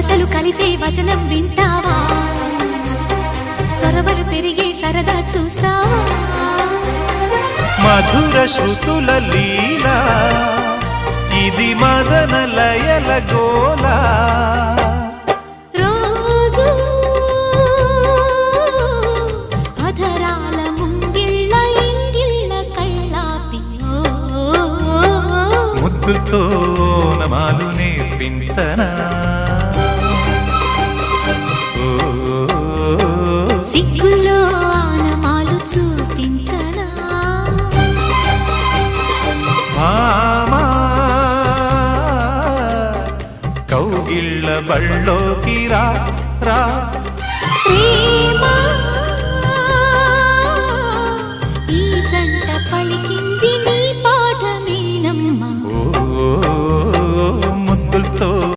వరసలు కలిసే వచనం వింటావా చొరవలు పెరిగే సరదా చూస్తావా మధుర శృతుల లీలా ఇది మదన లయల గోలా రోజు అధరాల ముంగిళ్ళ ఇంగిళ్ళ కళ్ళాపి ముద్దుతో నమాలు నేర్పించనా సిగ్గుల్లో ఆనమాలు చూపించనా మామా కౌగిళ్ళ బళ్ళోకి రా రా ప్రేమ